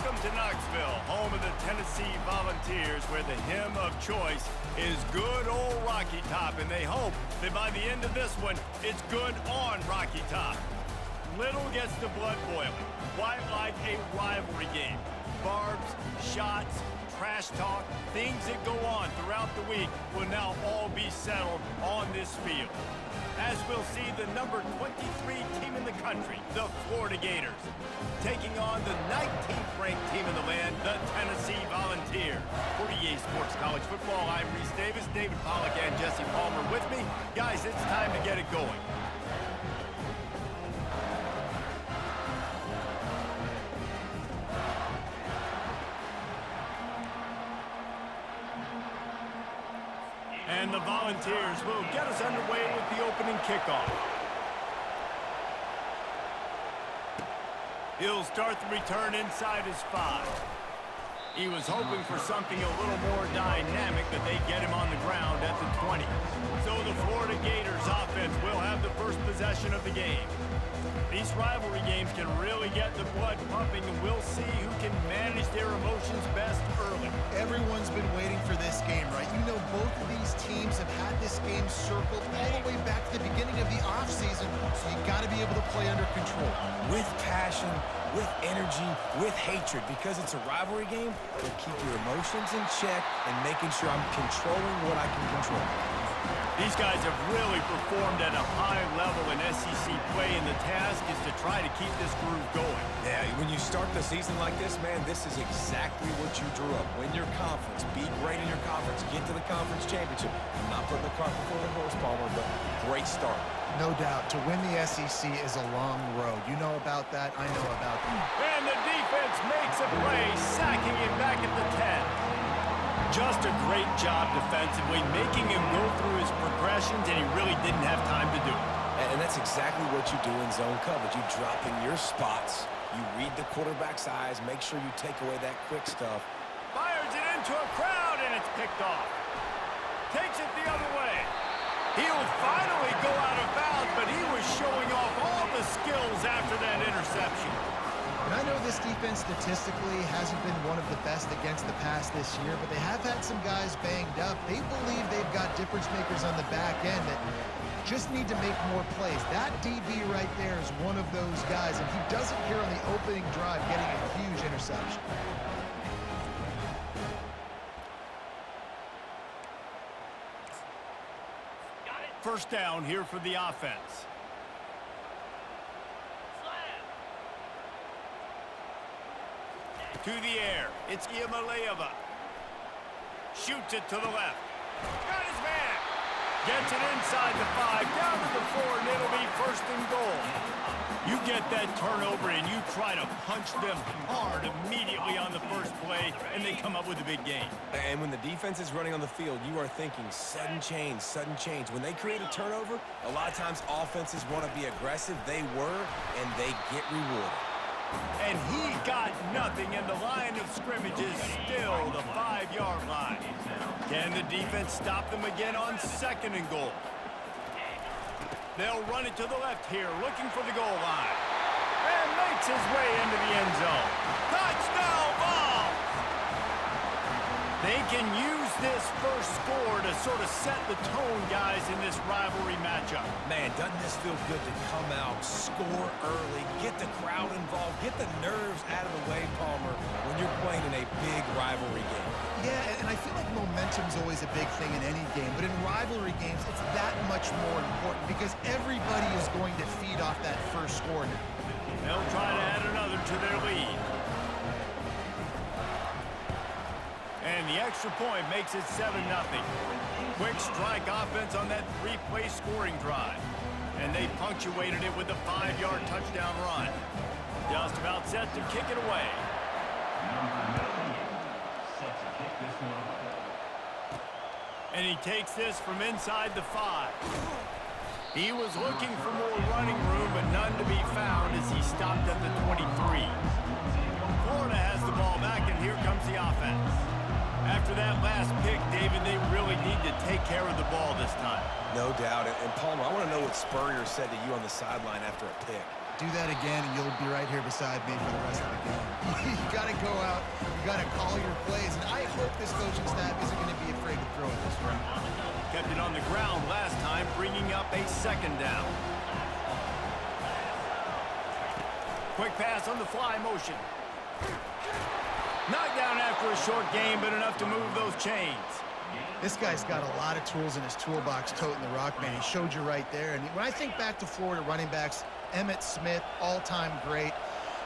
Welcome to Knoxville, home of the Tennessee Volunteers, where the hymn of choice is good old Rocky Top, and they hope that by the end of this one, it's good on Rocky Top. Little gets the blood boiling, quite like a rivalry game. Barbs, shots, trash talk, things that go on throughout the week will now all be settled on this field. As we'll see the number 23 team in the country, the Florida Gators, taking on the 19th ranked team in the land, the Tennessee Volunteers. For EA Sports College Football, I'm Reese Davis, David Pollack and Jesse Palmer with me. Guys, it's time to get it going. And the Volunteers will get us underway with the opening kickoff. He'll start the return inside his 5. He was hoping for something a little more dynamic, but they get him on the ground at the 20. So the Florida Gators offense will have the first possession of the game. These rivalry games can really get the blood pumping, and we'll see who can manage their emotions best early. Everyone's been waiting for this game, right? You know, both of these teams have had this game circled all the way back to the beginning of the offseason, so you got to be able to play under control. With passion, with energy, with hatred, because it's a rivalry game, but keep your emotions in check and making sure I'm controlling what I can control. These guys have really performed at a high level in SEC play, and the task is to try to keep this groove going. Yeah, when you start the season like this, man, this is exactly what you drew up. Win your conference, be great in your conference, get to the conference championship. I'm not putting the cart before the horse, Palmer, but great start. No doubt. To win the SEC is a long road. You know about that. I know about that. And the defense makes a play, sacking him back at the 10. Just a great job defensively, making him go through his progressions, and he really didn't have time to do it. And that's exactly what you do in zone coverage. You drop in your spots, you read the quarterback's eyes, make sure you take away that quick stuff. Fires it into a crowd, and it's picked off. Takes it the other way. He'll finally go out of bounds, but he was showing off all the skills after that interception. And I know this defense statistically hasn't been one of the best against the pass this year, but they have had some guys banged up. They believe they've got difference makers on the back end that just need to make more plays. That DB right there is one of those guys, and he does it here on the opening drive, getting a huge interception. First down here for the offense. To the air, it's Iamaleava. Shoots it to the left. Got his man. Gets it inside the 5, down to the 4, and it'll be first and goal. You get that turnover, and you try to punch them hard immediately on the first play, and they come up with a big gain. And when the defense is running on the field, you are thinking sudden change, sudden change. When they create a turnover, a lot of times offenses want to be aggressive. They were, and they get rewarded. And he got nothing, and the line of scrimmage is still the 5-yard line. Can the defense stop them again on second and goal? They'll run it to the left here, looking for the goal line. And makes his way into the end zone. Touchdown ball! They can use this first score to sort of set the tone, guys, in this rivalry matchup. Man, doesn't this feel good to come out, score early, get the crowd involved, get the nerves out of the way, Palmer, when you're playing in a big rivalry game? Yeah, and I feel like momentum's always a big thing in any game, but in rivalry games, it's that much more important because everybody is going to feed off that first score now. They'll try to add another to their lead. And the extra point makes it 7-0. Quick strike offense on that 3-play scoring drive. And they punctuated it with a 5-yard touchdown run. Just about set to kick it away. And he takes this from inside the 5. He was looking for more running room, but none to be found as he stopped at the 23. Florida has the ball back, and here comes the offense. After that last pick, David, they really need to take care of the ball this time. No doubt. And Palmer, I want to know what Spurrier said to you on the sideline after a pick. Do that again, and you'll be right here beside me for the rest of the game. You got to go out. You got to call your plays, and I hope this coaching staff isn't going to be afraid to throw it this round. Kept it on the ground last time, bringing up a second down. Quick pass on the fly motion. Knocked down after a short game, but enough to move those chains. This guy's got a lot of tools in his toolbox toting the rock, man. He showed you right there. And when I think back to Florida running backs, Emmitt Smith, all-time great.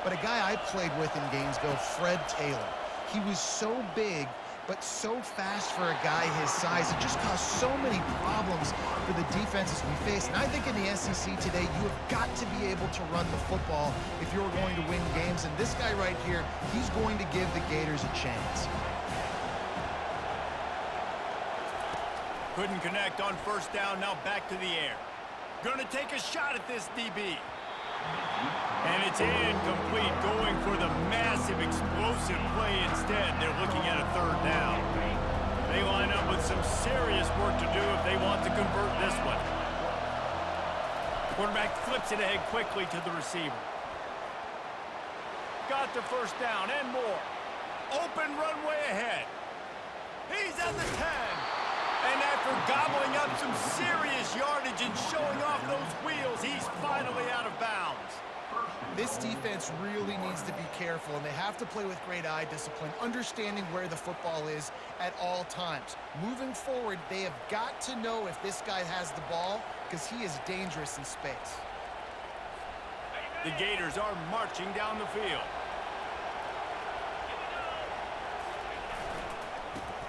But a guy I played with in Gainesville, Fred Taylor. He was so big, but so fast for a guy his size. It just caused so many problems for the defenses we face. And I think in the SEC today, you have got to be able to run the football if you're going to win games. And this guy right here, he's going to give the Gators a chance. Couldn't connect on first down, now back to the air. Gonna take a shot at this DB. And it's incomplete, going for the massive explosive play instead. They're looking at a third down. They line up with some serious work to do if they want to convert this one. Quarterback flips it ahead quickly to the receiver. Got the first down and more. Open runway ahead. He's at the 10. And after gobbling up some serious yardage and showing off those wheels, he's finally out of bounds. This defense really needs to be careful, and they have to play with great eye discipline, understanding where the football is at all times. Moving forward, they have got to know if this guy has the ball, because he is dangerous in space. The Gators are marching down the field.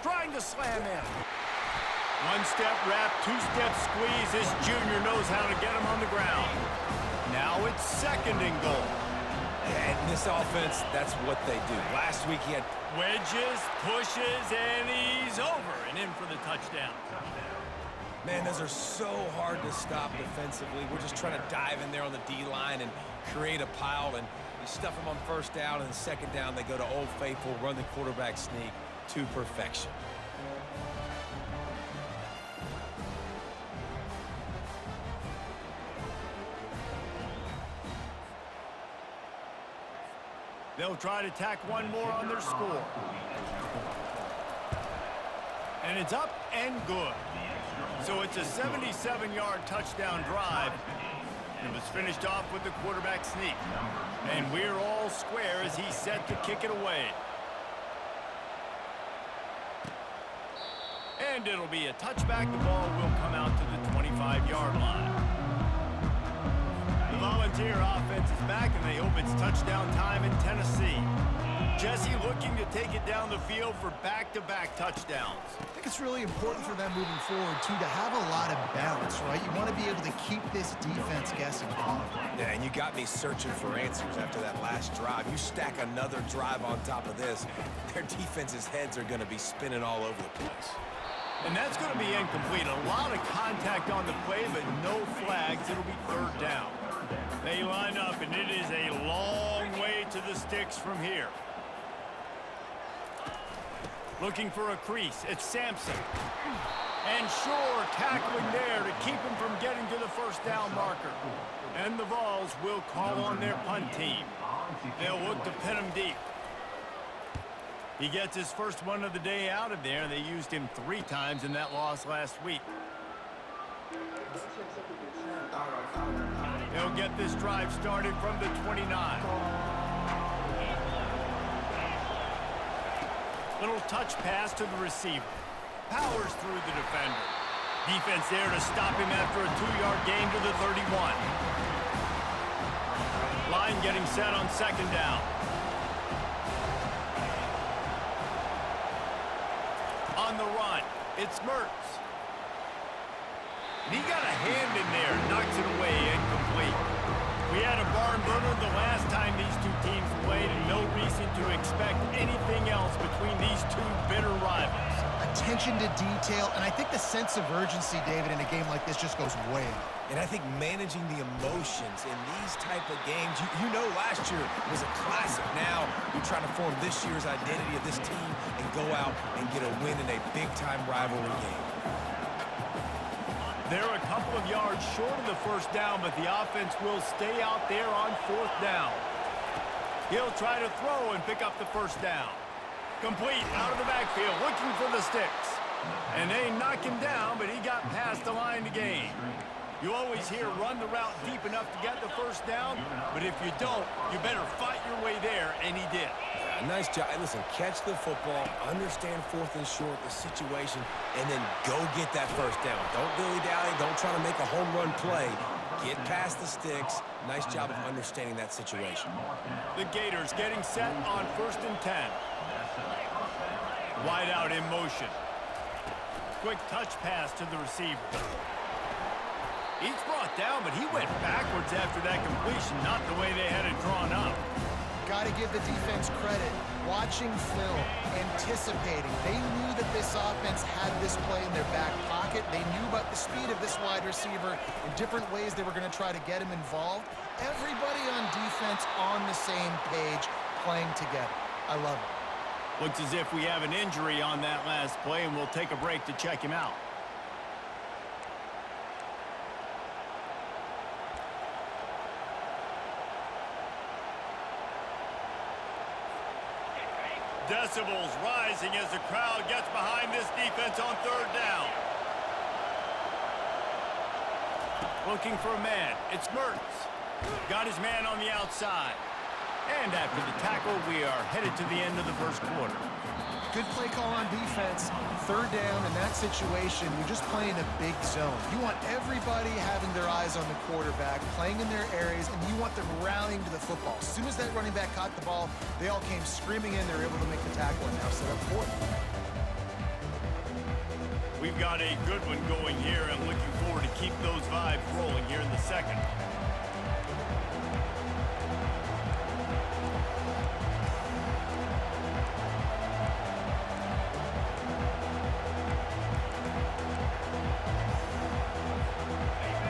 Trying to slam in. One-step wrap, two-step squeeze. This junior knows how to get him on the ground. Now it's second and goal. And this offense, that's what they do. Last week he had wedges, pushes, and he's over and in for the touchdown. Man, those are so hard to stop defensively. We're just trying to dive in there on the D-line and create a pile, and you stuff them on first down, and second down they go to Old Faithful, run the quarterback sneak to perfection. They'll try to tack one more on their score. And it's up and good. So it's a 77-yard touchdown drive. It was finished off with the quarterback sneak. And we're all square as he's set to kick it away. And it'll be a touchback. The ball will come out to the 25-yard line. The Volunteer offense is back, and they hope it's touchdown time in Tennessee. Jesse looking to take it down the field for back-to-back touchdowns. I think it's really important for them moving forward, too, to have a lot of balance, right? You want to be able to keep this defense guessing. Yeah, and you got me searching for answers after that last drive. You stack another drive on top of this, their defense's heads are going to be spinning all over the place. And that's going to be incomplete. A lot of contact on the play, but no flags. It'll be third down. They line up, and it is a long way to the sticks from here. Looking for a crease. It's Sampson. And Shore tackling there to keep him from getting to the first down marker. And the Vols will call on their punt team. They'll look to pin him deep. He gets his first one of the day out of there. They used him 3 times in that loss last week. They'll get this drive started from the 29. Little touch pass to the receiver. Powers through the defender. Defense there to stop him after a 2-yard gain to the 31. Line getting set on second down. On the run, it's Mertz. And he got a hand in there, knocks it away, incomplete. We had a barn burner the last time these two teams played, and no reason to expect anything else between these two bitter rivals. Attention to detail, and I think the sense of urgency, David, in a game like this just goes way up. And I think managing the emotions in these type of games, you know last year was a classic. Now you're trying to form this year's identity of this team and go out and get a win in a big-time rivalry game. They're a couple of yards short of the first down, but the offense will stay out there on fourth down. He'll try to throw and pick up the first down. Complete out of the backfield, looking for the sticks. And they knock him down, but he got past the line to gain. You always hear run the route deep enough to get the first down, but if you don't, you better fight your way there, and he did. Yeah, nice job. Hey, listen, catch the football, understand fourth and short, the situation, and then go get that first down. Don't dilly-dally. Don't try to make a home run play. Get past the sticks. Nice job of understanding that situation. The Gators getting set on 1st and 10. Wide out in motion. Quick touch pass to the receiver. He's brought down, but he went backwards after that completion, not the way they had it drawn up. Got to give the defense credit. Watching film, anticipating. They knew that this offense had this play in their back pocket. They knew about the speed of this wide receiver in different ways they were going to try to get him involved. Everybody on defense on the same page, playing together. I love it. Looks as if we have an injury on that last play, and we'll take a break to check him out. Decibels rising as the crowd gets behind this defense on 3rd down. Looking for a man. It's Mertens. Got his man on the outside. And after the tackle, we are headed to the end of the first quarter. Good play call on defense. 3rd down in that situation, you're just playing a big zone. You want everybody having their eyes on the quarterback, playing in their areas, and you want them rallying to the football. As soon as that running back caught the ball, they all came screaming in. They were able to make the tackle and now set up 4th. We've got a good one going here. I'm looking forward to keep those vibes rolling here in the second.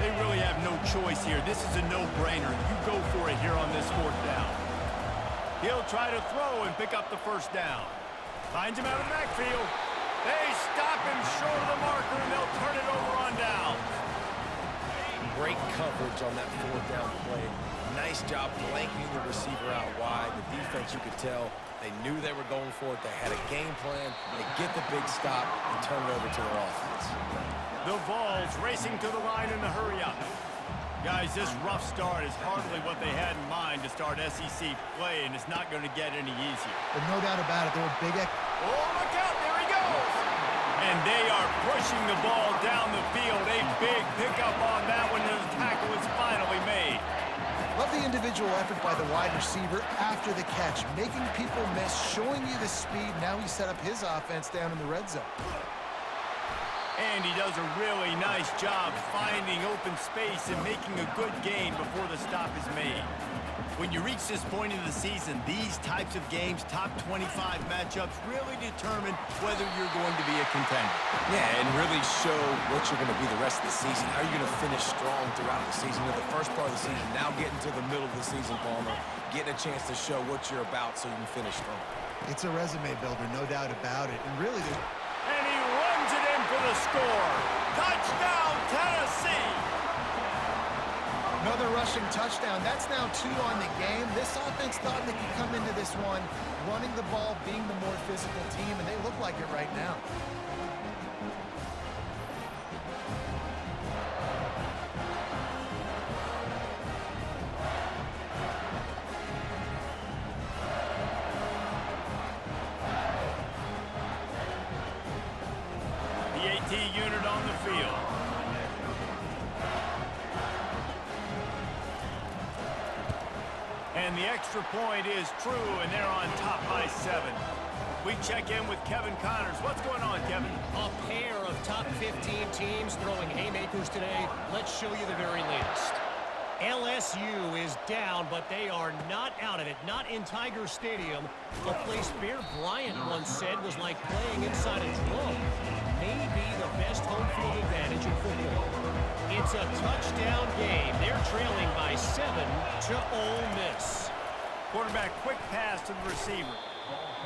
They really have no choice here. This is a no-brainer. You go for it here on this 4th down. He'll try to throw and pick up the first down. Finds him out of the backfield. They stop him short of the marker, and they'll turn it over on down. Great coverage on that 4th down play. Nice job blanking the receiver out wide. The defense, you could tell, they knew they were going for it. They had a game plan. They get the big stop and turn it over to their offense. The Vols racing to the line in the hurry-up. Guys, this rough start is hardly what they had in mind to start SEC play, and it's not going to get any easier. But no doubt about it, they were big. Oh, look out, there he goes! And they are pushing the ball down the field. A big pickup on that one, and the tackle is finally made. Love the individual effort by the wide receiver after the catch, making people miss, showing you the speed. Now he set up his offense down in the red zone. And he does a really nice job finding open space and making a good gain before the stop is made. When you reach this point in the season, these types of games, top 25 matchups, really determine whether you're going to be a contender. Yeah, and really show what you're going to be the rest of the season. How are you going to finish strong throughout the season? In the first part of the season, now getting to the middle of the season, Palmer, getting a chance to show what you're about so you can finish strong. It's a resume builder, no doubt about it. And really, and he runs it in for the score. Touchdown, Tennessee! Another rushing touchdown. That's now 2 on the game. This offense thought they could come into this one running the ball, being the more physical team, and they look like it right now. The AT unit on the field. And the extra point is true, and they're on top by 7. We check in with Kevin Connors. What's going on, Kevin? A pair of top 15 teams throwing haymakers today. Let's show you the very latest. LSU is down, but they are not out of it. Not in Tiger Stadium, a place Bear Bryant once said was like playing inside a drum. Maybe the best home field advantage in football. It's a touchdown game. They're trailing by 7 to Ole Miss. Quarterback quick pass to the receiver.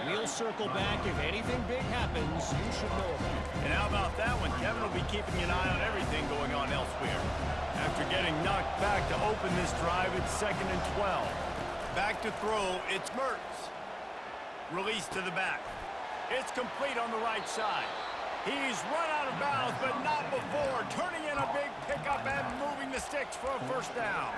We'll circle back. If anything big happens, you should know about it. And how about that one? Kevin will be keeping an eye on everything going on elsewhere. After getting knocked back to open this drive, it's 2nd and 12. Back to throw, it's Mertz. Release to the back. It's complete on the right side. He's run out of bounds, but not before turning in a big pickup and moving the sticks for a first down.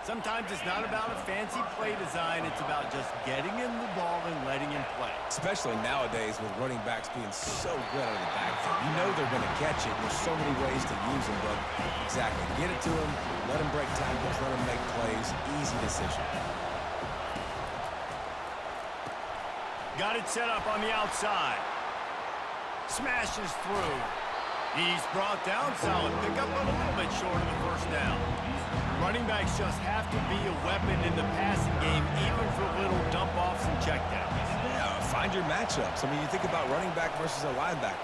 Sometimes it's not about a fancy play design. It's about just getting in the ball and letting him play. Especially nowadays with running backs being so good out of the backfield. You know they're going to catch it. There's so many ways to use them, but exactly. Get it to them, let them break tackles, let them make plays. Easy decision. Got it set up on the outside. Smashes through. He's brought down. Solid pickup, but a little bit short of the first down. Running backs just have to be a weapon in the passing game, even for little dump-offs and checkdowns. Yeah, find your matchups. I mean, you think about running back versus a linebacker.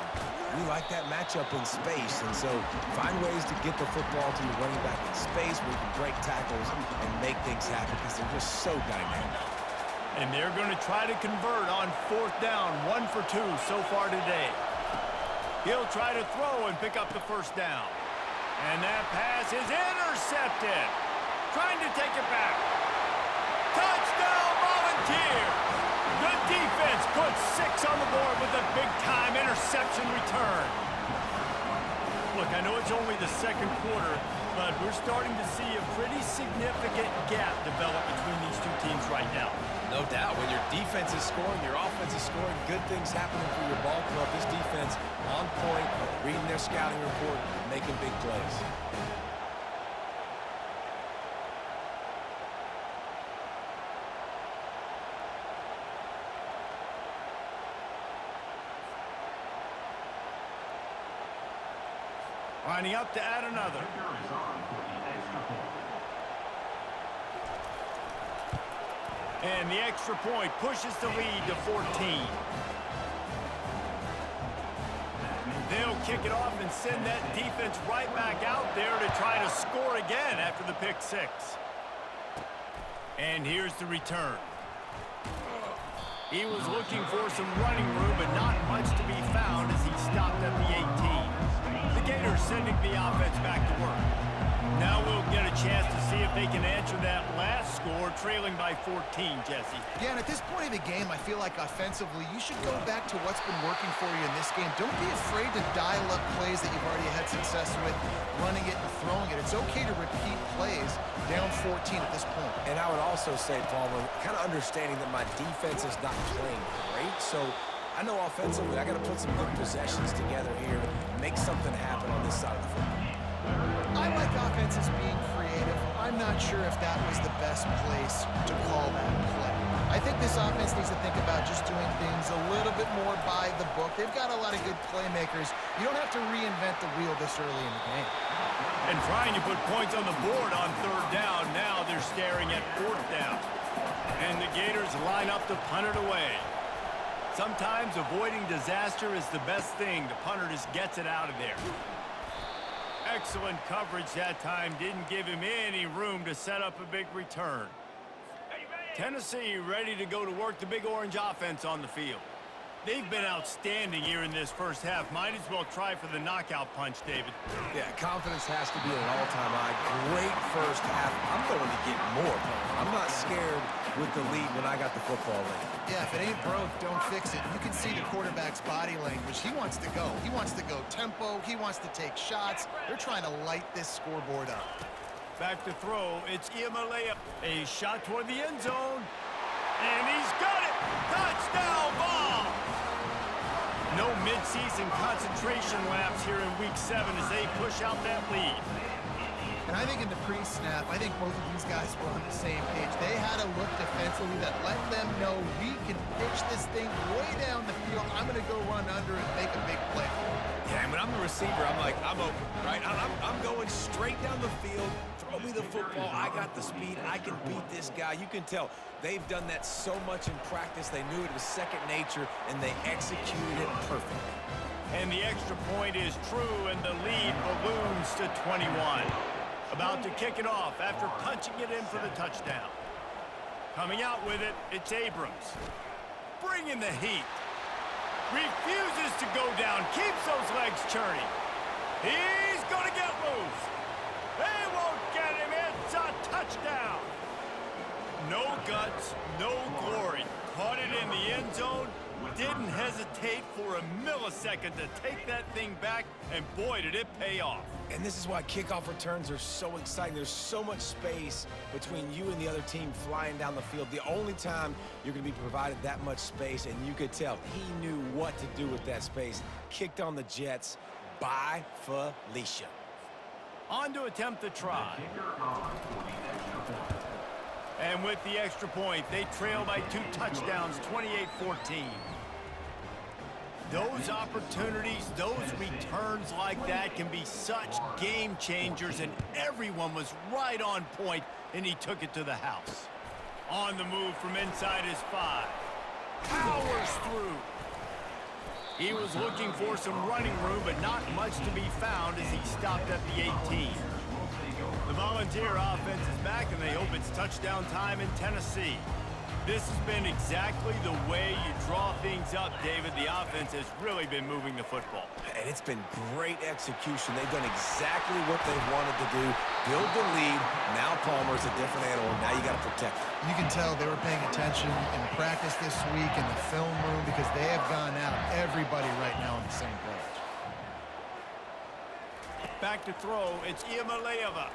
We like that matchup in space, and so find ways to get the football to your running back in space where you can break tackles and make things happen because they're just so dynamic. And they're going to try to convert on 4th down, 1 for 2 so far today. He'll try to throw and pick up the first down. And that pass is intercepted. Trying to take it back. Touchdown, Volunteers! The defense puts 6 on the board with a big-time interception return. Look, I know it's only the 2nd quarter, but we're starting to see a pretty significant gap develop between these two teams right now. No doubt. When your defense is scoring, your offense is scoring, good things happening for your ball club. This defense on point, reading their scouting report, making big plays. Lining up to add another. And the extra point pushes the lead to 14. They'll kick it off and send that defense right back out there to try to score again after the pick 6. And here's the return. He was looking for some running room, but not much to be found as he stopped at the 18. The Gators sending the offense back to work. Now we'll get a chance to see if they can answer that last score, trailing by 14, Jesse. Yeah, and at this point of the game, I feel like offensively, you should go back to what's been working for you in this game. Don't be afraid to dial up plays that you've already had success with, running it and throwing it. It's okay to repeat plays down 14 at this point. And I would also say, Palmer, kind of understanding that my defense is not playing great, so I know offensively I got to put some good possessions together here, make something happen on this side of the football. I like offenses being creative. I'm not sure if that was the best place to call that play. I think this offense needs to think about just doing things a little bit more by the book. They've got a lot of good playmakers. You don't have to reinvent the wheel this early in the game. And trying to put points on the board on 3rd down. Now they're staring at 4th down. And the Gators line up to punt it away. Sometimes avoiding disaster is the best thing. The punter just gets it out of there. Excellent coverage that time. Didn't give him any room to set up a big return. Tennessee ready to go to work. The Big Orange offense on the field. They've been outstanding here in this first half. Might as well try for the knockout punch, David. Yeah, confidence has to be at an all-time high. Great first half. I'm going to get more. I'm not scared with the lead when I got the football in. Yeah, if it ain't broke, don't fix it. You can see the quarterback's body language. He wants to go. He wants to go tempo. He wants to take shots. They're trying to light this scoreboard up. Back to throw. It's Imalea. A shot toward the end zone. And he's got it. Touchdown ball. No midseason concentration laps here in Week 7 as they push out that lead. And I think in the pre-snap, I think both of these guys were on the same page. They had a look defensively that let them know we can pitch this thing way down the field. I'm going to go run under and make a big play. Yeah, and when I'm the receiver, I'm like, I'm open, right? I'm going straight down the field. Throw me the football. I got the speed. I can beat this guy. You can tell they've done that so much in practice. They knew it was second nature, and they executed it perfectly. And the extra point is true, and the lead balloons to 21. About to kick it off after punching it in for the touchdown. Coming out with it, it's Abrams. Bringing the heat. Refuses to go down. Keeps those legs churning. He's going to get loose. They won't get him. It's a touchdown. No guts, no glory. Caught it in the end zone. Didn't hesitate for a millisecond to take that thing back, and boy, did it pay off. And this is why kickoff returns are so exciting. There's so much space between you and the other team flying down the field. The only time you're going to be provided that much space, and you could tell he knew what to do with that space. Kicked on the Jets by Felicia. On to attempt the try. And with the extra point, they trail by 2 touchdowns, 28-14. Those opportunities, those returns like that can be such game changers, and everyone was right on point, and he took it to the house. On the move from inside his 5. Powers through. He was looking for some running room, but not much to be found as he stopped at the 18. The Volunteer offense is back, and they hope it's touchdown time in Tennessee. This has been exactly the way you draw things up, David. The offense has really been moving the football. And it's been great execution. They've done exactly what they wanted to do. Build the lead. Now Palmer's a different animal. Now you got to protect him. You can tell they were paying attention in practice this week in the film room because they have gone out, everybody right now on the same page. Back to throw, it's Iamaleava.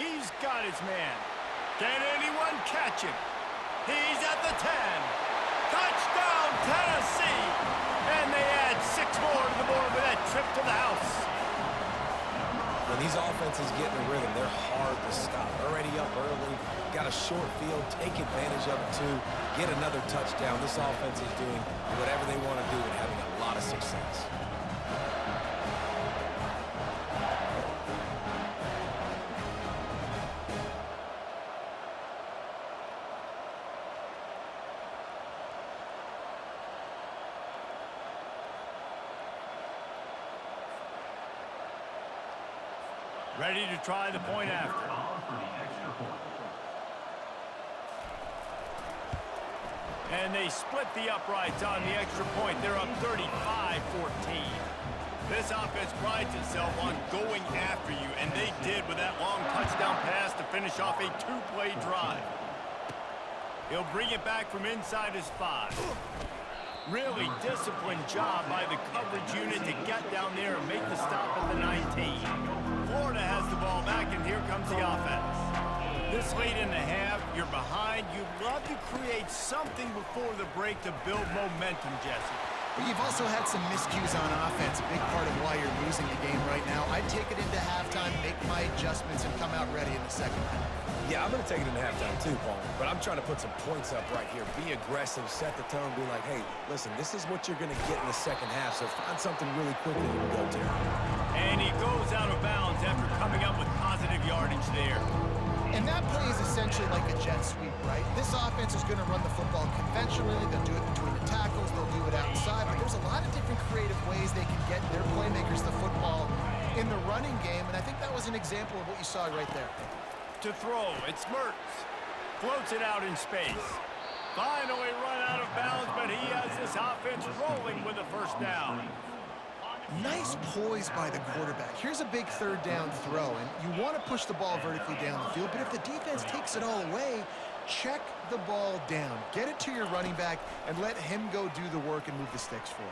He's got his man. Can anyone catch him? He's at the 10. Touchdown, Tennessee! And they add 6 more to the board with that trip to the house. When these offenses get in a rhythm, they're hard to stop. Already up early, got a short field, take advantage of it too, get another touchdown. This offense is doing whatever they want to do and having a lot of success. Ready to try the point after. And they split the uprights on the extra point. They're up 35-14. This offense prides itself on going after you, and they did with that long touchdown pass to finish off a 2-play drive. He'll bring it back from inside his 5. Really disciplined job by the coverage unit to get down there and make the stop at the 19. Florida has the ball back, and here comes the offense. This late in the half, you're behind. You'd love to create something before the break to build momentum, Jesse. But you've also had some miscues on offense, a big part of why you're losing the game right now. I'd take it into halftime, make my adjustments, and come out ready in the second half. Yeah, I'm going to take it into halftime too, Paul. But I'm trying to put some points up right here. Be aggressive, set the tone, be like, hey, listen, this is what you're going to get in the second half, so find something really quickly you can go to. And he goes out of bounds after coming up with positive yardage there. And that play is essentially like a jet sweep, right? This offense is going to run the football conventionally. They'll do it between the tackles. They'll do it outside. But there's a lot of different creative ways they can get their playmakers the football in the running game. And I think that was an example of what you saw right there. To throw, it's Mertz. Floats it out in space. Finally run out of bounds, but he has this offense rolling with a first down. Nice poise by the quarterback. Here's a big third down throw, and you want to push the ball vertically down the field, but if the defense takes it all away, check the ball down. Get it to your running back and let him go do the work and move the sticks for you.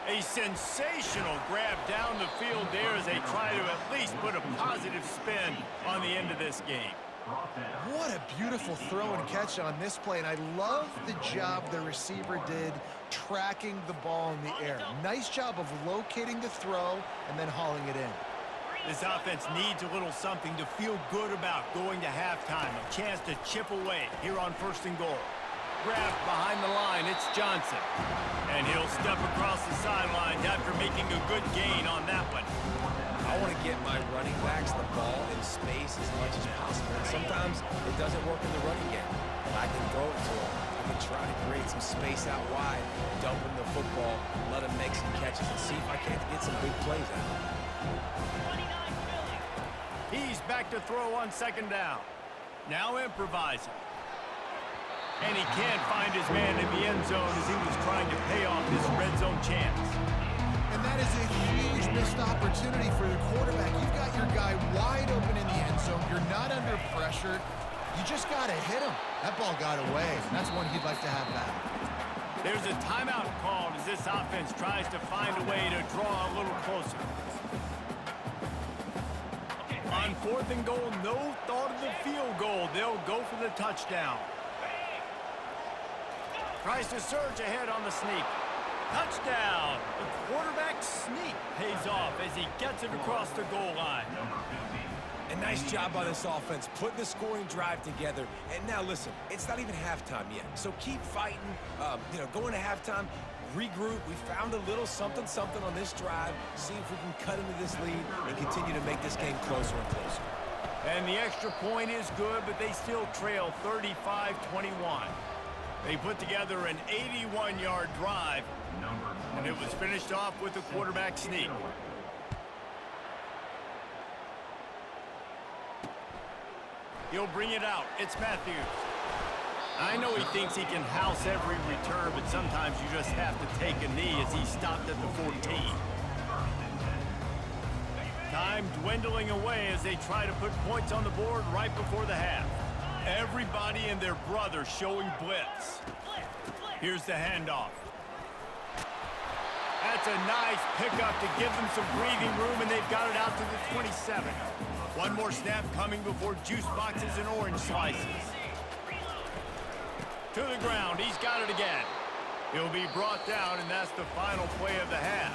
A sensational grab down the field there as they try to at least put a positive spin on the end of this game. What a beautiful throw and catch on this play, and I love the job the receiver did tracking the ball in the air. Nice job of locating the throw and then hauling it in. This offense needs a little something to feel good about going to halftime. A chance to chip away here on 1st and goal. Grab behind the line, it's Johnson. And he'll step across the sidelines after making a good gain on that one. I want to get my running backs the ball in space as much as possible. And sometimes it doesn't work in the running game. I can throw it to him. I can try to create some space out wide, dump him the football, let him make some catches, and see if I can't get some big plays out of him. He's back to throw on 2nd down. Now improvising. And he can't find his man in the end zone as he was trying to pay off his red zone chance. And that is a huge missed opportunity for your quarterback. You've got your guy wide open in the end zone. You're not under pressure. You just got to hit him. That ball got away. That's one he'd like to have back. There's a timeout called as this offense tries to find a way to draw a little closer. On 4th and goal, no thought of the field goal. They'll go for the touchdown. Tries to surge ahead on the sneak. Touchdown! The quarterback sneak pays off as he gets it across the goal line. A nice job by this offense, putting the scoring drive together. And now listen, it's not even halftime yet, so keep fighting. Going to halftime, regroup. We found a little something on this drive. See if we can cut into this lead and continue to make this game closer and closer. And the extra point is good, but they still trail 35-21. They put together an 81-yard drive, and it was finished off with a quarterback sneak. He'll bring it out. It's Matthews. I know he thinks he can house every return, but sometimes you just have to take a knee as he stopped at the 14. Time dwindling away as they try to put points on the board right before the half. Everybody and their brother showing blitz. Here's the handoff. That's a nice pickup to give them some breathing room, and they've got it out to the 27. One more snap coming before juice boxes and orange slices. To the ground, he's got it again. He'll be brought down, and that's the final play of the half.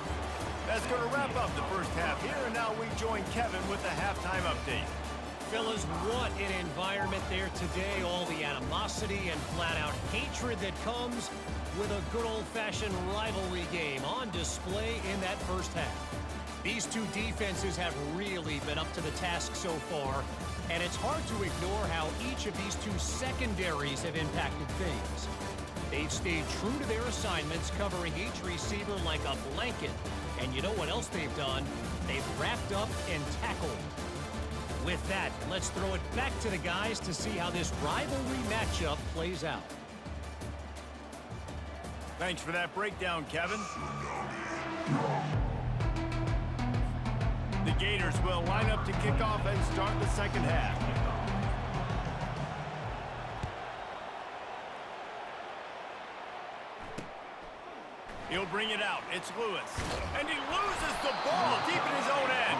That's going to wrap up the first half here, and now we join Kevin with the halftime update. Fellas, what an environment there today. All the animosity and flat-out hatred that comes with a good old-fashioned rivalry game on display in that first half. These two defenses have really been up to the task so far, and it's hard to ignore how each of these two secondaries have impacted things. They've stayed true to their assignments, covering each receiver like a blanket. And you know what else they've done? They've wrapped up and tackled. With that, let's throw it back to the guys to see how this rivalry matchup plays out. Thanks for that breakdown, Kevin. The Gators will line up to kick off and start the second half. He'll bring it out. It's Lewis. And he loses the ball deep in his own end.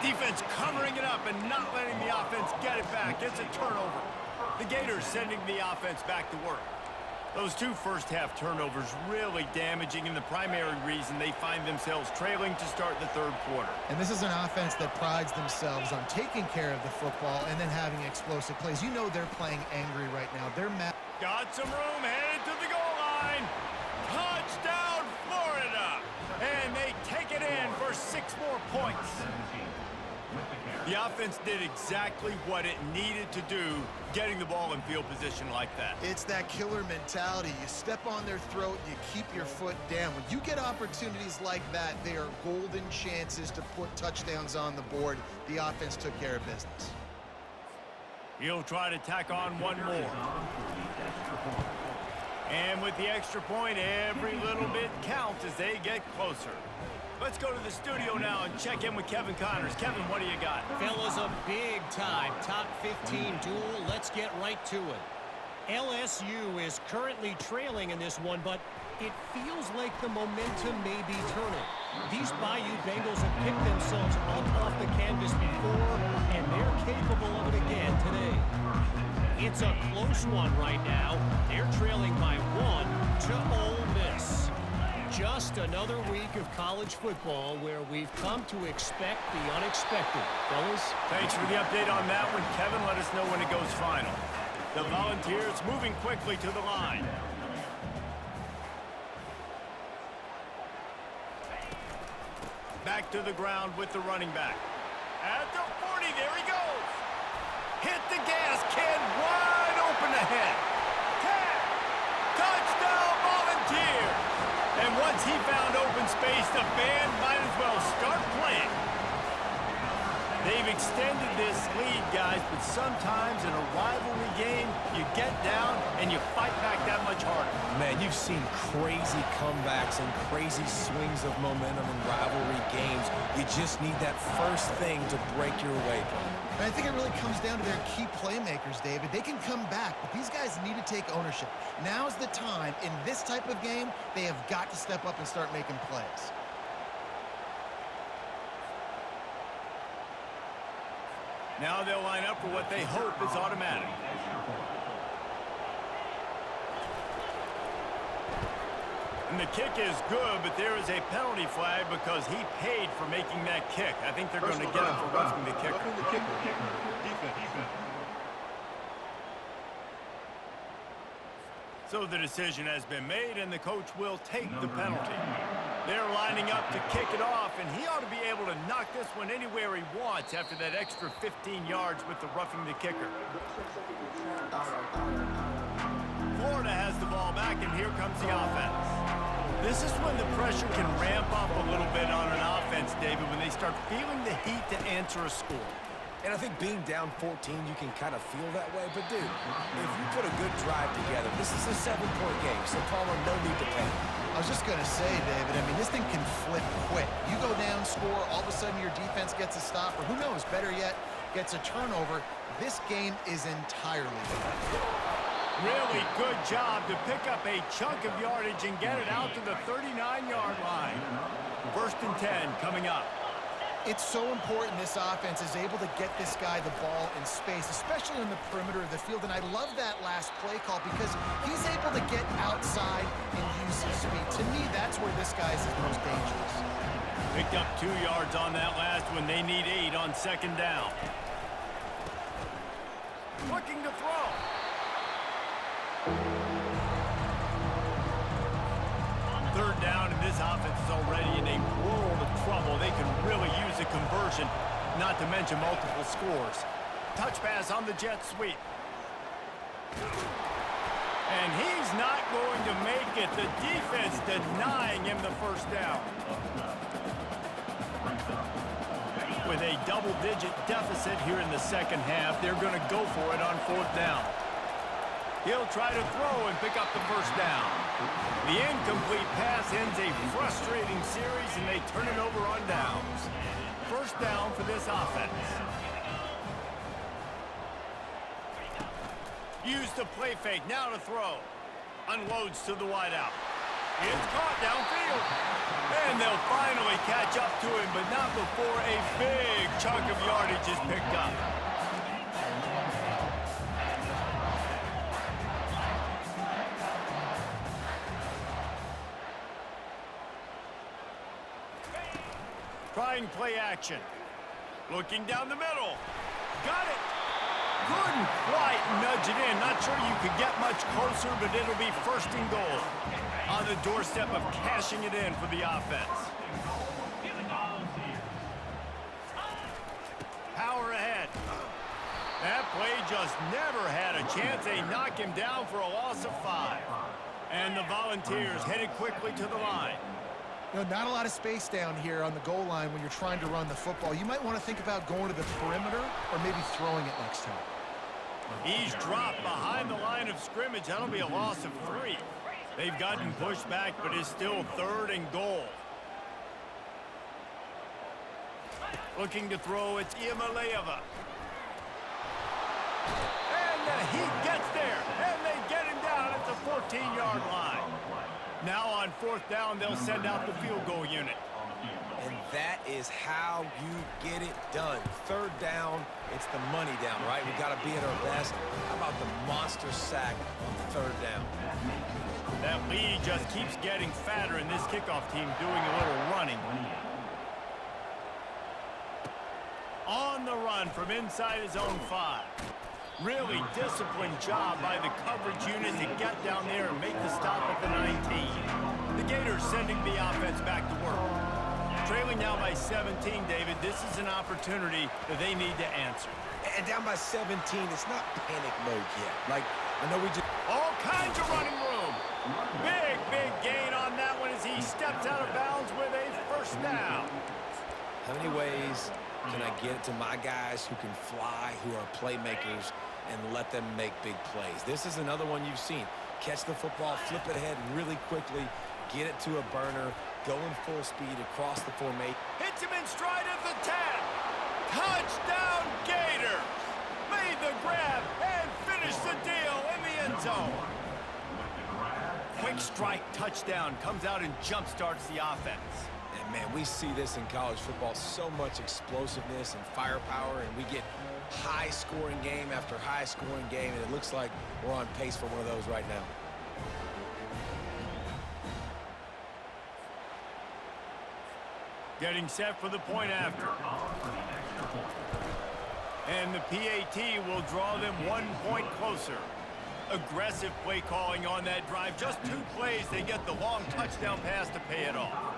Defense covering it up and not letting the offense get it back. It's a turnover. The Gators sending the offense back to work. Those two first-half turnovers really damaging, and the primary reason they find themselves trailing to start the third quarter. And this is an offense that prides themselves on taking care of the football and then having explosive plays. You know they're playing angry right now. They're mad. Got some room, headed to the goal line. Touchdown, Florida! And they take it in for 6 more points. The offense did exactly what it needed to do, getting the ball in field position like that. It's that killer mentality. You step on their throat, you keep your foot down. When you get opportunities like that, they are golden chances to put touchdowns on the board. The offense took care of business. He'll try to tack on one more. And with the extra point, every little bit counts as they get closer. Let's go to the studio now and check in with Kevin Connors. Kevin, what do you got? Fellas, a big-time top 15 duel. Let's get right to it. LSU is currently trailing in this one, but it feels like the momentum may be turning. These Bayou Bengals have picked themselves up off the canvas before, and they're capable of it again today. It's a close one right now. They're trailing by 1 to Ole Miss. Just another week of college football where we've come to expect the unexpected. Fellas? Thanks for the update on that one, Kevin. Let us know when it goes final. The Volunteers moving quickly to the line. Back to the ground with the running back. At the 40, there he goes. Hit the gas, kid, wide open ahead. Touchdown, Volunteers! And once he found open space, the band might as well start playing. They've extended this lead, guys, but sometimes in a rivalry game, you get down and you fight back that much harder. Man, you've seen crazy comebacks and crazy swings of momentum in rivalry games. You just need that first thing to break your way, bro. And I think it really comes down to their key playmakers, David. They can come back, but these guys need to take ownership. Now's the time. In this type of game, they have got to step up and start making plays. Now they'll line up for what they hope is automatic. And the kick is good, but there is a penalty flag because he paid for making that kick. I think they're going to get him for roughing the kicker. So the decision has been made, and the coach will take the penalty. They're lining up to kick it off, and he ought to be able to knock this one anywhere he wants after that extra 15 yards with the roughing the kicker. Florida has the ball back, and here comes the offense. This is when the pressure can ramp up a little bit on an offense, David, when they start feeling the heat to answer a score. And I think being down 14, you can kind of feel that way. But, dude, if you put a good drive together, this is a 7-point game, so Palmer, no need to panic. I was just going to say, David, I mean, this thing can flip quick. You go down, score, all of a sudden your defense gets a stop, or who knows, better yet, gets a turnover. This game is entirely different. Really good job to pick up a chunk of yardage and get it out to the 39-yard line. 1st and 10 coming up. It's so important this offense is able to get this guy the ball in space, especially on the perimeter of the field. And I love that last play call because he's able to get outside and use his speed. To me, that's where this guy is his most dangerous. Picked up 2 yards on that last one. They need 8 on 2nd down. Looking to throw. Third down, and this offense is already in a world of trouble. They can really use a conversion, not to mention multiple scores. Touch pass on the jet sweep. And he's not going to make it. The defense denying him the 1st down. With a double-digit deficit here in the 2nd half, they're going to go for it on 4th down. He'll try to throw and pick up the 1st down. The incomplete pass ends a frustrating series, and they turn it over on downs. 1st down for this offense. Use the play fake, now to throw. Unloads to the wideout. It's caught downfield. And they'll finally catch up to him, but not before a big chunk of yardage is picked up. Trying play action. Looking down the middle. Got it. Couldn't quite nudge it in. Not sure you could get much closer, but it'll be 1st and goal. On the doorstep of cashing it in for the offense. Power ahead. That play just never had a chance. They knock him down for a loss of 5. And the Volunteers headed quickly to the line. You know, not a lot of space down here on the goal line when you're trying to run the football. You might want to think about going to the perimeter or maybe throwing it next time. He's dropped behind the line of scrimmage. That'll be a loss of 3. They've gotten pushed back, but it's still 3rd and goal. Looking to throw, it's Iamaleava. And he gets there, and they get him down at the 14-yard line. Now on 4th down, they'll send out the field goal unit. And that is how you get it done. 3rd down, it's the money down, right? We've got to be at our best. How about the monster sack on 3rd down? That lead just keeps getting fatter, and this kickoff team doing a little running. On the run from inside his own 5. Really disciplined job by the coverage unit to get down there and make the stop at the 19. The Gators sending the offense back to work. Trailing now by 17, David. This is an opportunity that they need to answer. And down by 17, it's not panic mode yet. Like, I know we just... All kinds of running room. Big gain on that one as he steps out of bounds with a 1st down. How many ways Can I get it to my guys who can fly, who are playmakers, and let them make big plays? This is another one you've seen. Catch the football, flip it ahead really quickly, get it to a burner, go in full speed across the formation. Hits him in stride at the 10. Touchdown Gator. Made the grab and finished the deal in the end zone. Quick strike touchdown comes out and jump starts the offense. And man, we see this in college football, so much explosiveness and firepower, and we get high-scoring game after high-scoring game, and it looks like we're on pace for one of those right now. Getting set for the point after. And the PAT will draw them 1 point closer. Aggressive play calling on that drive. Just 2 plays, they get the long touchdown pass to pay it off.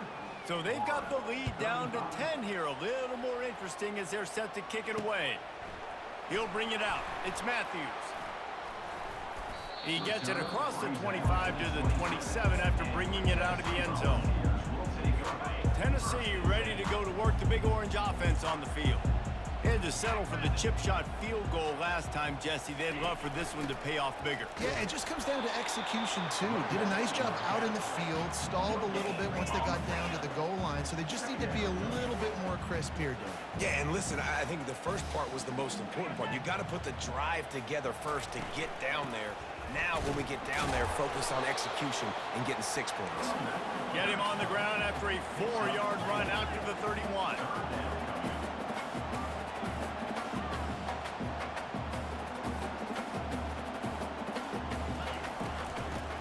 So they've got the lead down to 10 here. A little more interesting as they're set to kick it away. He'll bring it out. It's Matthews. He gets it across the 25 to the 27 after bringing it out of the end zone. Tennessee ready to go to work the Big Orange offense on the field. They had to settle for the chip shot field goal last time, Jesse. They'd love for this one to pay off bigger. Yeah, it just comes down to execution, too. Did a nice job out in the field, stalled a little bit once they got down to the goal line, so they just need to be a little bit more crisp here, Dave. Yeah, and listen, I think the first part was the most important part. You got to put the drive together first to get down there. Now, when we get down there, focus on execution and getting 6 points. Get him on the ground after a 4-yard run out to the 31.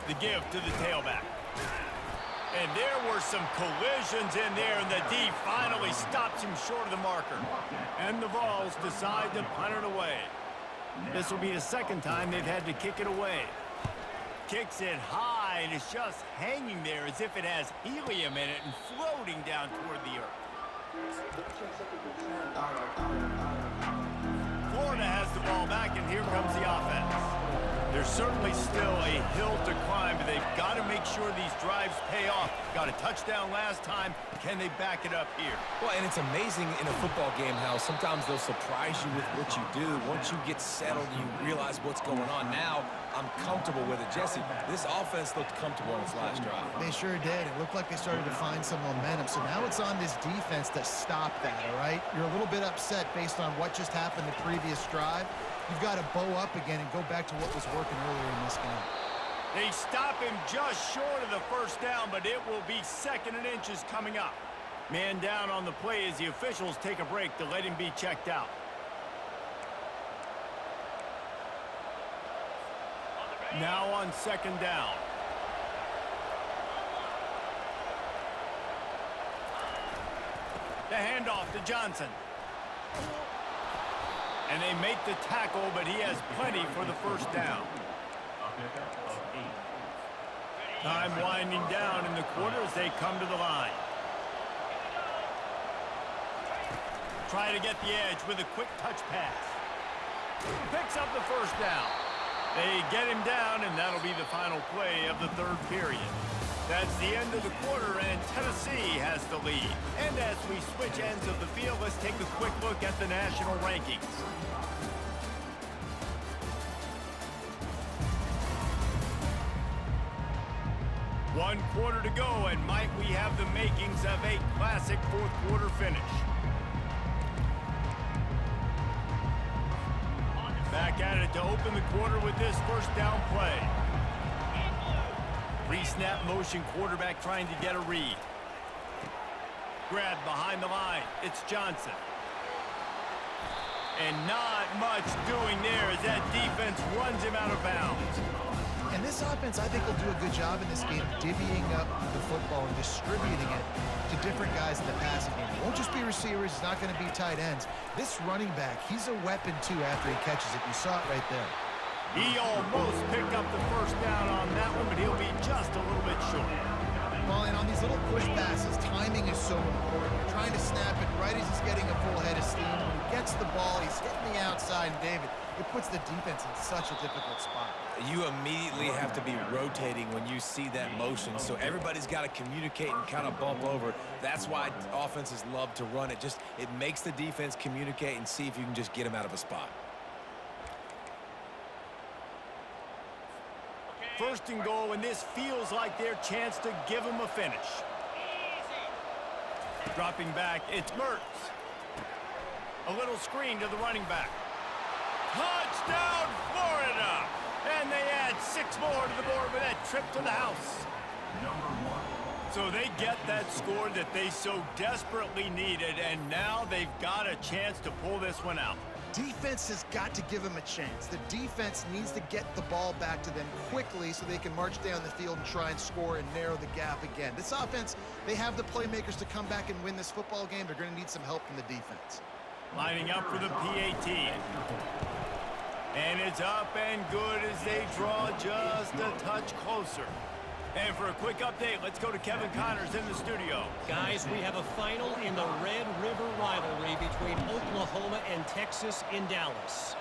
The give to the tailback. And there were some collisions in there, and the D finally stops him short of the marker. And the Vols decide to punt it away. This will be the second time they've had to kick it away. Kicks it high, and it's just hanging there as if it has helium in it and floating down toward the earth. Florida has the ball back, and here comes the offense. There's certainly still a hill to climb, but they've got to make sure these drives pay off. Got a touchdown last time. Can they back it up here? Well, and it's amazing in a football game how sometimes they'll surprise you with what you do. Once you get settled, you realize what's going on. Now, I'm comfortable with it. Jesse, this offense looked comfortable on its last drive. They sure did. It looked like they started to find some momentum. So now it's on this defense to stop that, all right? You're a little bit upset based on what just happened the previous drive. You've got to bow up again and go back to what was working earlier in this game. They stop him just short of the first down, but it will be 2nd and inches coming up. Man down on the play as the officials take a break to let him be checked out. Now on 2nd down. The handoff to Johnson. And they make the tackle, but he has plenty for the first down. Time winding down in the quarter as they come to the line. Try to get the edge with a quick touch pass. Picks up the first down. They get him down, and that'll be the final play of the 3rd period. That's the end of the quarter, and Tennessee has the lead. And as we switch ends of the field, let's take a quick look at the national rankings. One quarter to go, and might we have the makings of a classic 4th quarter finish. Back at it to open the quarter with this first down play. Pre-snap motion, quarterback trying to get a read. Grab behind the line. It's Johnson. And not much doing there as that defense runs him out of bounds. And this offense, I think, will do a good job in this game divvying up the football and distributing it to different guys in the passing game. It won't just be receivers. It's not going to be tight ends. This running back, he's a weapon, too, after he catches it. You saw it right there. He almost picked up the first down on that one, but he'll be just a little bit short. Well, and on these little push passes, timing is so important. You're trying to snap it right as he's getting a full head of steam. When he gets the ball, he's hitting the outside. And, David, it puts the defense in such a difficult spot. You immediately have to be rotating when you see that motion, so everybody's got to communicate and kind of bump over. That's why offenses love to run it. It makes the defense communicate and see if you can just get them out of a spot. First and goal, and this feels like their chance to give them a finish. Dropping back, it's Mertz. A little screen to the running back. Touchdown, Florida! And they add 6 more to the board with that trip to the house. So they get that score that they so desperately needed, and now they've got a chance to pull this one out. Defense has got to give them a chance. The defense needs to get the ball back to them quickly so they can march down the field and try and score and narrow the gap again. This offense, they have the playmakers to come back and win this football game. They're going to need some help from the defense. Lining up for the PAT. And it's up and good as they draw just a touch closer. And for a quick update, let's go to Kevin Connors in the studio. Guys, we have a final in the Red River rivalry between Oklahoma and Texas in Dallas.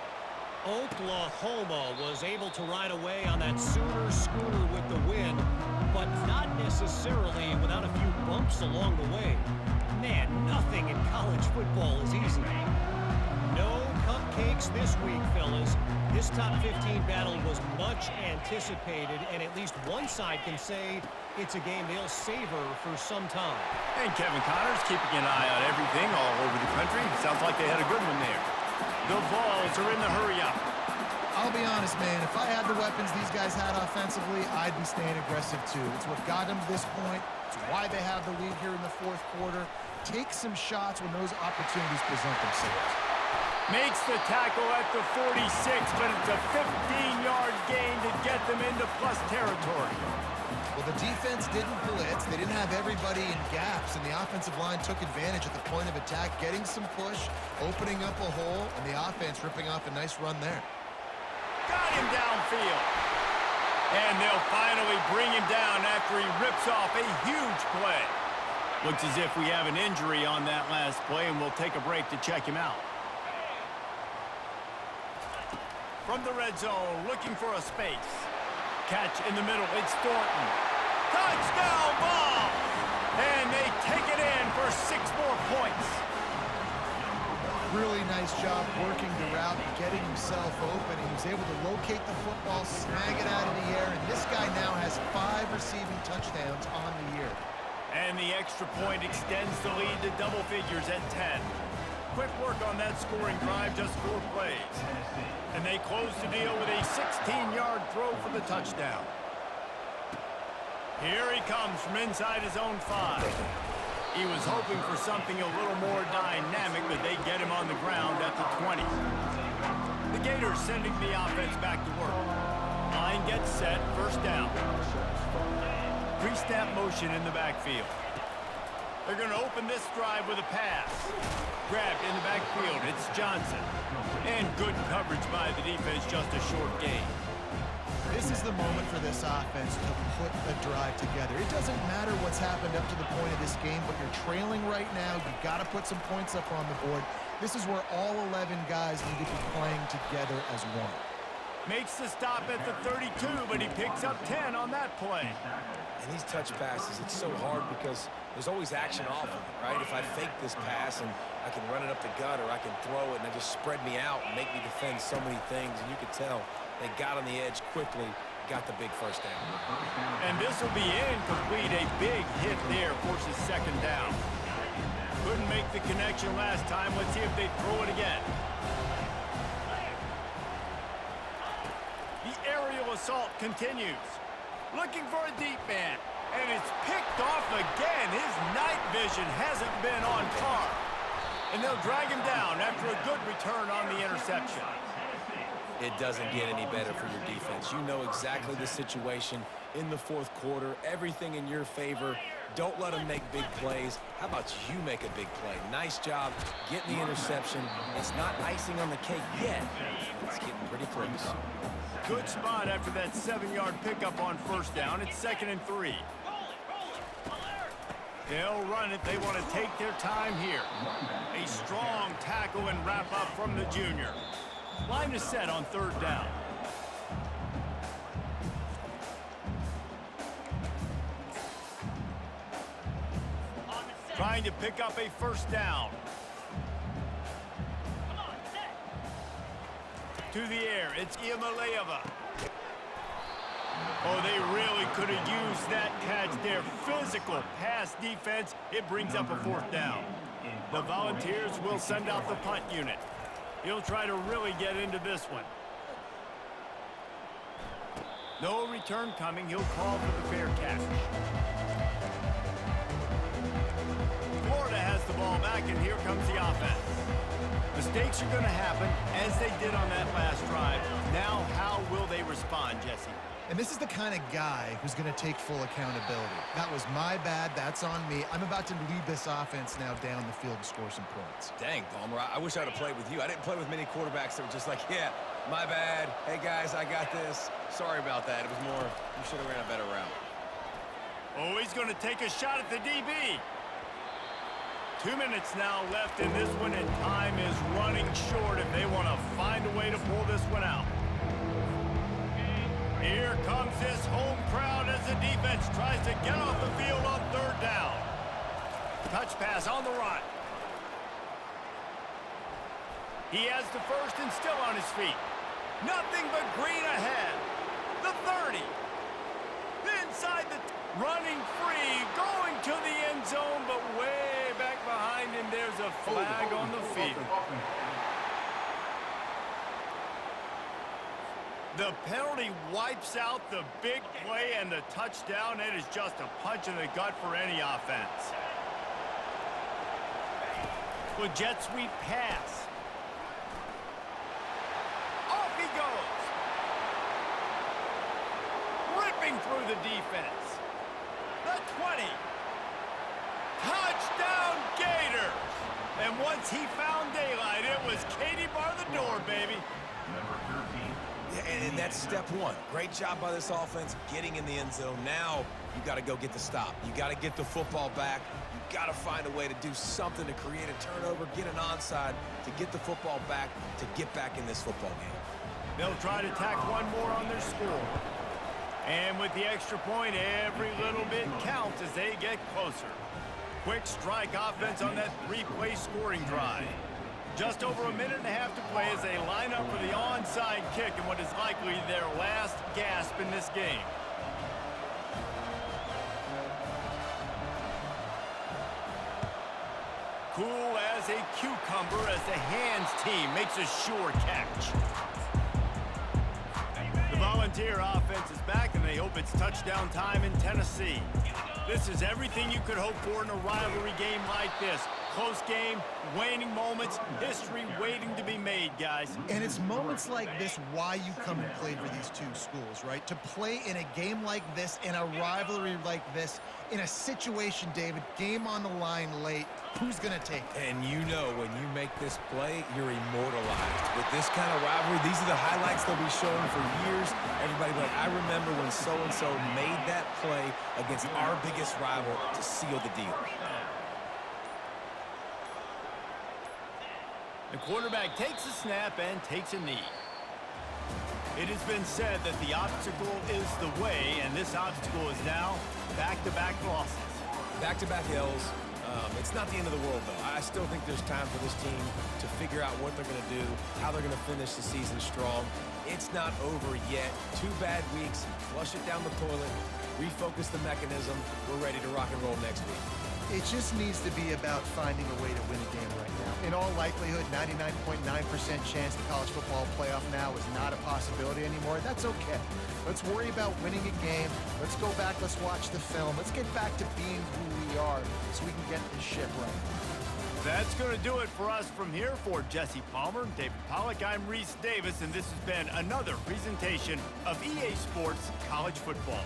Oklahoma was able to ride away on that Sooner scooter with the win, but not necessarily without a few bumps along the way. Man, nothing in college football is easy. No cupcakes this week, fellas. This top 15 battle was much anticipated, and at least one side can say it's a game they'll savor for some time. And Kevin Connors keeping an eye on everything all over the country. Sounds like they had a good one there. The Vols are in the hurry-up. I'll be honest, man. If I had the weapons these guys had offensively, I'd be staying aggressive too. It's what got them to this point. It's why they have the lead here in the fourth quarter. Take some shots when those opportunities present themselves. Makes the tackle at the 46, but it's a 15-yard gain to get them into plus territory. Well, the defense didn't blitz. They didn't have everybody in gaps, and the offensive line took advantage at the point of attack, getting some push, opening up a hole, and the offense ripping off a nice run there. Got him downfield. And they'll finally bring him down after he rips off a huge play. Looks as if we have an injury on that last play, and we'll take a break to check him out. From the red zone, looking for a space. Catch in the middle, it's Thornton. Touchdown ball! And they take it in for 6 more points. Really nice job working the route and getting himself open. He was able to locate the football, snag it out of the air, and this guy now has 5 receiving touchdowns on the year. And the extra point extends the lead to double figures at 10. Quick work on that scoring drive, just 4 plays. And they close the deal with a 16-yard throw for the touchdown. Here he comes from inside his own 5. He was hoping for something a little more dynamic, but they get him on the ground at the 20. The Gators sending the offense back to work. Line gets set, first down. Pre-snap motion in the backfield. They're going to open this drive with a pass. Grabbed in the backfield, it's Johnson. And good coverage by the defense, just a short gain. This is the moment for this offense to put a drive together. It doesn't matter what's happened up to the point of this game, but you're trailing right now. You've got to put some points up on the board. This is where all 11 guys need to be playing together as one. Makes the stop at the 32, but he picks up 10 on that play. And these touch passes, it's so hard because there's always action off of it, right? If I fake this pass and I can run it up the gut or I can throw it and they just spread me out and make me defend so many things, and you could tell they got on the edge quickly, got the big first down. And this will be incomplete. A big hit there forces second down. Couldn't make the connection last time. Let's see if they throw it again. The aerial assault continues. Looking for a deep man. And it's picked off again. His night vision hasn't been on par. And they'll drag him down after a good return on the interception. It doesn't get any better for your defense. You know exactly the situation in the fourth quarter. Everything in your favor. Don't let them make big plays. How about you make a big play? Nice job getting the interception. It's not icing on the cake yet. It's getting pretty close. Good spot after that 7-yard pickup on first down. It's 2nd and 3. They'll run it. They want to take their time here. A strong tackle and wrap up from the junior. Line is set on 3rd down. Trying to pick up a 1st down. To the air, it's Iamaleava. Oh, they really could have used that catch there. Physical pass defense. It brings up a 4th down. The Volunteers will send out the punt unit. He'll try to really get into this one. No return coming. He'll call for the fair catch. Florida has the ball back, and here comes the offense. Mistakes are going to happen, as they did on that last drive. Now, how will they respond, Jesse? And this is the kind of guy who's going to take full accountability. That was my bad. That's on me. I'm about to lead this offense now down the field to score some points. Dang, Palmer, I wish I'd have played with you. I didn't play with many quarterbacks that were just like, yeah, my bad. Hey, guys, I got this. Sorry about that. It was more, you should have ran a better route. Oh, he's going to take a shot at the DB. 2 minutes now left in this one, and time is running short if they want to find a way to pull this one out. Here comes this home crowd as the defense tries to get off the field on 3rd down. Touch pass on the run. He has the 1st and still on his feet. Nothing but green ahead. The 30. Inside the... running free, going to the end zone, but way back behind him, there's a flag on the field. The penalty wipes out the big play and the touchdown. It is just a punch in the gut for any offense. Well, jet sweep pass. Off he goes. Ripping through the defense. The 20. Touchdown Gators. And once he found daylight, it was Katie bar the door, baby. Number 13. Yeah, and that's step 1. Great job by this offense getting in the end zone. Now you got to go get the stop. You got to get the football back. You got to find a way to do something to create a turnover, get an onside, to get the football back, to get back in this football game. They'll try to tack one more on their score. And with the extra point, every little bit counts as they get closer. Quick strike offense on that 3-play scoring drive. Just over a minute and a half to play as they line up for the onside kick in what is likely their last gasp in this game. Cool as a cucumber as the hands team makes a sure catch. The Volunteer offense is back, and they hope it's touchdown time in Tennessee. This is everything you could hope for in a rivalry game like this. Close game, waning moments, history waiting to be made, guys. And it's moments like this why you come and play for these two schools, right? To play in a game like this, in a rivalry like this, in a situation, David, game on the line late, who's going to take it? And you know when you make this play, you're immortalized. With this kind of rivalry, these are the highlights they'll be showing for years. Everybody will be like, I remember when so-and-so made that play against our biggest rival to seal the deal. The quarterback takes a snap and takes a knee. It has been said that the obstacle is the way, and this obstacle is now back-to-back losses. Back-to-back L's. It's not the end of the world, though. I still think there's time for this team to figure out what they're going to do, how they're going to finish the season strong. It's not over yet. 2 bad weeks. Flush it down the toilet. Refocus the mechanism. We're ready to rock and roll next week. It just needs to be about finding a way to win a game right now. In all likelihood, 99.9% chance the college football playoff now is not a possibility anymore. That's okay. Let's worry about winning a game. Let's go back. Let's watch the film. Let's get back to being who we are so we can get this ship right. That's going to do it for us from here. For Jesse Palmer, David Pollack, I'm Reese Davis, and this has been another presentation of EA Sports College Football.